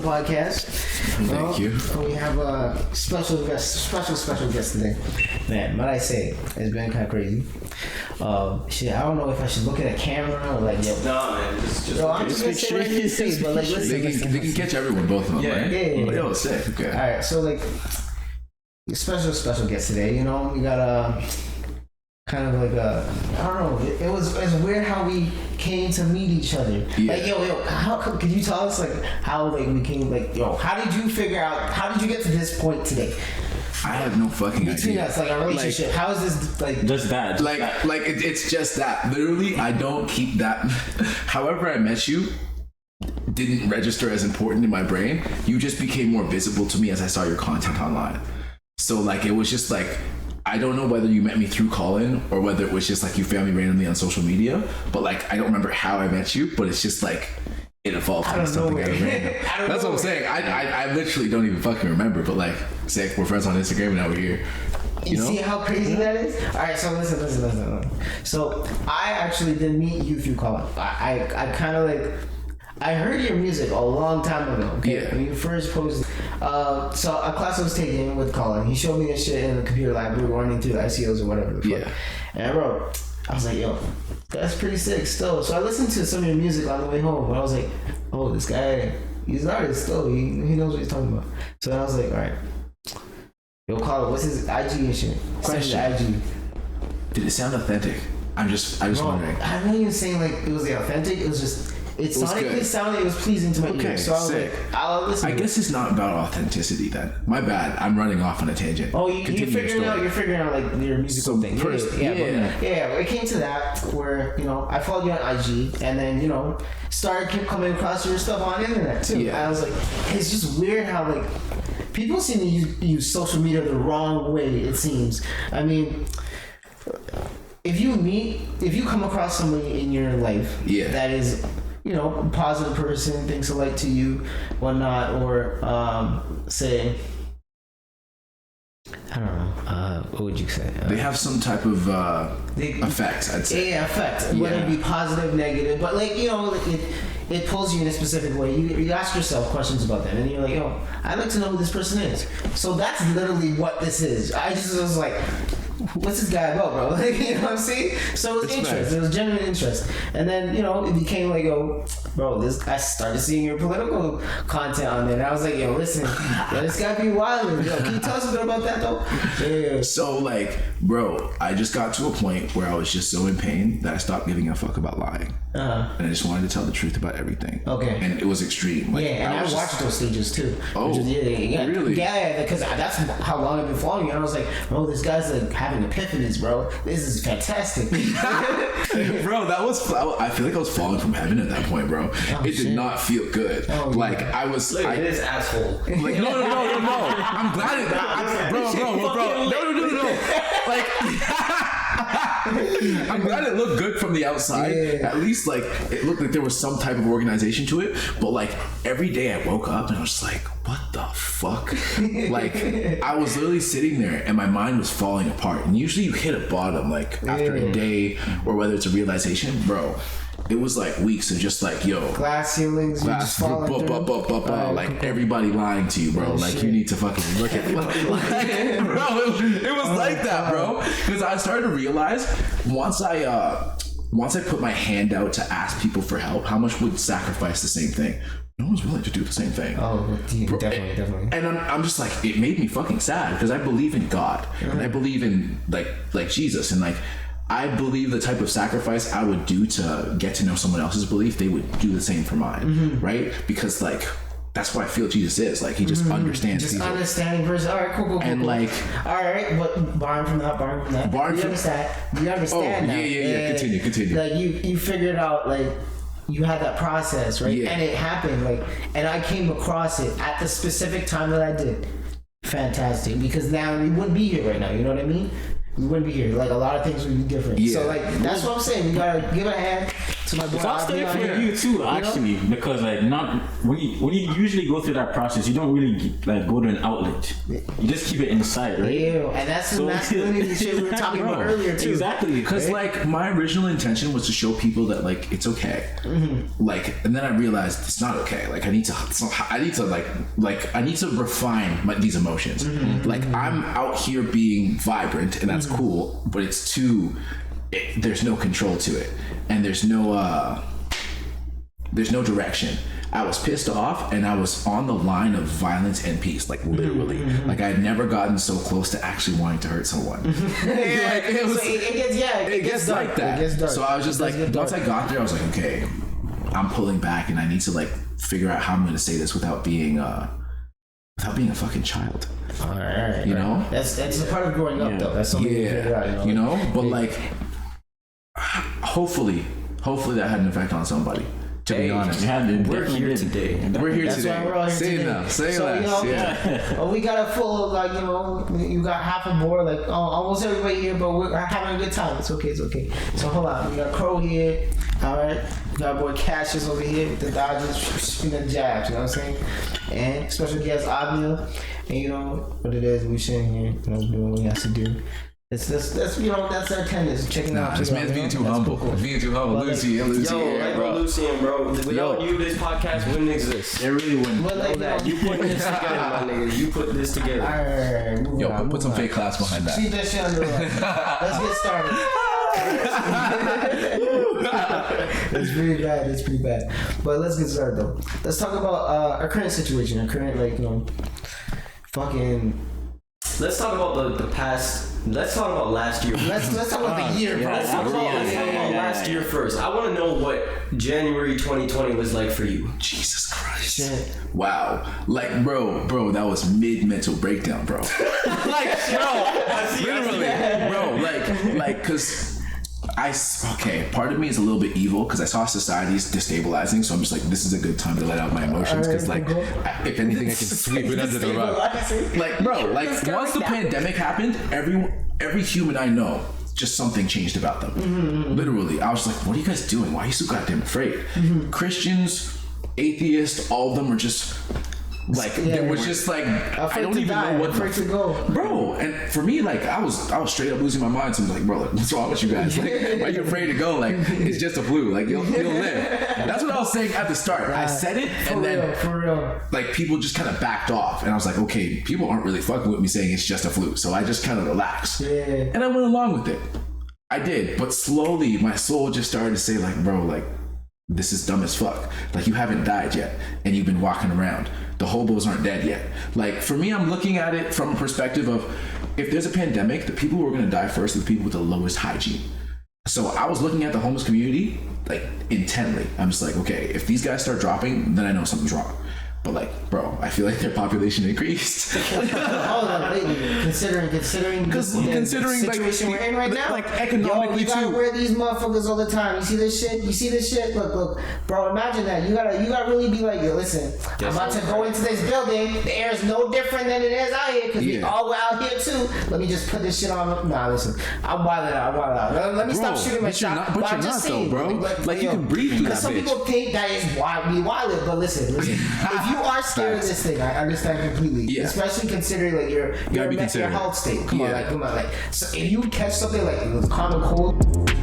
podcast. Thank you. We have a special guest today. Man, what I say, it's been kind of crazy. Shit, I don't know if I should look at a camera or like, yo. No, man, just I'm just gonna sit right here and say, but like, listen. They can catch everyone, both of them, right? Yeah. Yo, sick. Okay. All right, so like, special guest today. You know, we got a kind of like a, I don't know. It was weird how we came to meet each other. Yeah. Like, yo, how could you tell us like how like we came, like, yo, how did you figure out? How did you get to this point today? I have no fucking idea. Between us, like, our relationship. Like, how is this like just that? It's just that. Literally, I don't keep that. However, I met you didn't register as important in my brain. You just became more visible to me as I saw your content online. So like, it was just like, I don't know whether you met me through Colin or whether it was just like you found me randomly on social media. But like, I don't remember how I met you, but it's just like, it evolved into something random. That's what I'm saying. I literally don't even fucking remember, but like, say we're friends on Instagram and now we're here. You see how crazy that is? Alright, so listen. So I actually didn't meet you through Colin. I kind of like, I heard your music a long time ago, okay? Yeah. When you first posted. So a class I was taking with Colin, he showed me this shit in the computer lab. We were running through the ICOs or whatever the fuck. Yeah. And I was like, yo, that's pretty sick still. So I listened to some of your music on the way home, and I was like, oh, this guy, he's an artist still. He knows what he's talking about. So then I was like, all right, yo, Colin, what's his IG and shit? Question. IG. Did it sound authentic? I was wondering. I'm not even saying like it was the authentic. It was just, it sonically sounded, it was pleasing to my ears. So I was like, I'll listen. I guess it's not about authenticity then. My bad. I'm running off on a tangent. Oh, you're figuring out like your musical thing. It came to that where, you know, I followed you on IG and then, you know, kept coming across your stuff on the internet too. Yeah. I was like, it's just weird how like people seem to use social media the wrong way, it seems. I mean, if you come across somebody in your life that is, you know, a positive person, thinks alike to you, whatnot, or say, I don't know, what would you say? They have some type of effect, I'd say. Yeah, effect, whether it be positive, negative, but like, you know, it pulls you in a specific way. You ask yourself questions about them, and you're like, yo, I'd like to know who this person is. So that's literally what this is. I just was like, what's this guy about, bro? Like, you know what I'm saying? So it was interest. Nice. It was genuine interest. And then, you know, it became like, oh, bro, I started seeing your political content on there. And I was like, yo, listen, this guy be wild. Yo, can you tell us a bit about that, though? Yeah. So, like, bro, I just got to a point where I was just so in pain that I stopped giving a fuck about lying. And I just wanted to tell the truth about everything. Okay. And it was extreme. Like, and I watched those stages, too. Oh, really? Yeah, because that's how long I've been following you. And I was like, bro, this guy's like having epiphanies, bro. This is fantastic. Bro, I feel like I was falling from heaven at that point, bro. It did not feel good. Like, I was look at this asshole. Like, no. I'm glad it, bro. No. Like, I'm glad it looked good from the outside. Yeah. At least, like, it looked like there was some type of organization to it. But, like, every day I woke up and I was like, what the fuck? Like, I was literally sitting there and my mind was falling apart. And usually you hit a bottom, like, after a day, or whether it's a realization, bro. It was like weeks of just like, yo, glass ceilings, just falling through. Like everybody lying to you, bro. Like, shit. You need to fucking look at it. Like, bro, it was like that, bro. Because I started to realize once I put my hand out to ask people for help, how much would sacrifice the same thing? No one's willing to do the same thing. Oh, definitely. And I'm just like, it made me fucking sad because I believe in God and I believe in like Jesus, and like, I believe the type of sacrifice I would do to get to know someone else's belief, they would do the same for mine, right? Because like, that's what I feel Jesus is. Like, he just understands just people. Understanding person. All right, cool. And like, all right, but barring from that. You understand now. Yeah. Continue. Like, you figured out, like, you had that process, right? Yeah. And it happened, like, and I came across it at the specific time that I did. Fantastic, because now we wouldn't be here right now. You know what I mean? We wouldn't be here. Like, a lot of things would be different. Yeah. So, like, that's what I'm saying. We gotta give a hand to my boy. It's all study Othniel for here. you too, actually, because like not when you usually go through that process, you don't really like go to an outlet. You just keep it inside, right? Yeah, and that's the masculinity shit we were talking about earlier too. Exactly, Because like my original intention was to show people that like it's okay, like, and then I realized it's not okay. Like I need to refine these emotions. Like I'm out here being vibrant, and that's cool, but it's too. There's no control to it, and there's no direction. I was pissed off, and I was on the line of violence and peace, like literally. Like I had never gotten so close to actually wanting to hurt someone. It gets like that. It gets dark. So I was just like, once I got there, I was like, okay, I'm pulling back, and I need to like figure out how I'm going to say this without being a fucking child. All right, you know, that's a part of growing up, though. That's something you figure out, you know. But like, hopefully that had an effect on somebody. To be honest, we're here today. We're here That's today. why we're all here Say today. that. Say so, that. You know, yeah. we got a full, like, you know, you got half a board, like almost everybody here, but we're having a good time. It's okay. So hold on, we got Crow here. All right, we got our boy Cassius over here with the dodges and the jabs. You know what I'm saying? And special guest Othniel, and you know what it is. We sitting here, you know, doing what we have to do. That's you know, that's our tennis. Checking out. This man's being too humble. Being too humble. Lucy, Yo, Lucian, bro. Without you, this podcast wouldn't exist. It really wouldn't. But like, You put this together, my nigga. You put this together. Alright, Yo, put some fake class behind that. See that shit on the rug. Let's get started. It's pretty bad. But let's get started though. Let's talk about our current situation, our current, like, you know, fucking. Let's talk about the past. Let's talk about last year. Let's talk about the year, bro. Let's talk about last year first. I want to know what January 2020 was like for you. Jesus Christ. Shit. Wow. Like, bro, that was mid-mental breakdown, bro. Like, literally, bro, like, cause part of me is a little bit evil because I saw society's destabilizing, so I'm just like, this is a good time to let out my emotions because, like, if anything, I can sweep it under the rug. Like, bro, like, once the pandemic happened, every human I know, just something changed about them. Literally, I was like, what are you guys doing? Why are you so goddamn afraid? Christians, atheists, all of them were just like, it was just like, I don't even know what to go, bro. And for me, like, I was straight up losing my mind. So I'm like, bro, like, what's wrong with you guys? Like, why are you afraid to go? Like, it's just a flu. Like, you'll live. That's what I was saying at the start. I said it, and then for real, like, people just kind of backed off, and I was like, okay, people aren't really fucking with me saying it's just a flu. So I just kind of relaxed, and I went along with it. I did, but slowly my soul just started to say, like, bro, like, this is dumb as fuck. Like, you haven't died yet, and you've been walking around. The hobos aren't dead yet. Like, for me, I'm looking at it from a perspective of, if there's a pandemic, the people who are going to die first are the people with the lowest hygiene. So I was looking at the homeless community, like, intently. I'm just like, okay, if these guys start dropping, then I know something's wrong. But, like, bro, I feel like their population increased. Hold on, wait. Considering the situation we're in right now, like, economically, you gotta wear these motherfuckers all the time. You see this shit? Look, bro. Imagine that. You gotta really be like, yo, listen. I'm about to go into this building. The air is no different than it is out here because we all out here too. Let me just put this shit on. Nah, listen. I'm wilding out. Let me stop shooting my shot. But you're not though, bro. Like, you can breathe through that bitch. Some people think that is wild, but listen. If you are scared of this thing, I understand completely. Yeah. Especially considering, like, your health state. Come on, like, so if you catch something like common cold.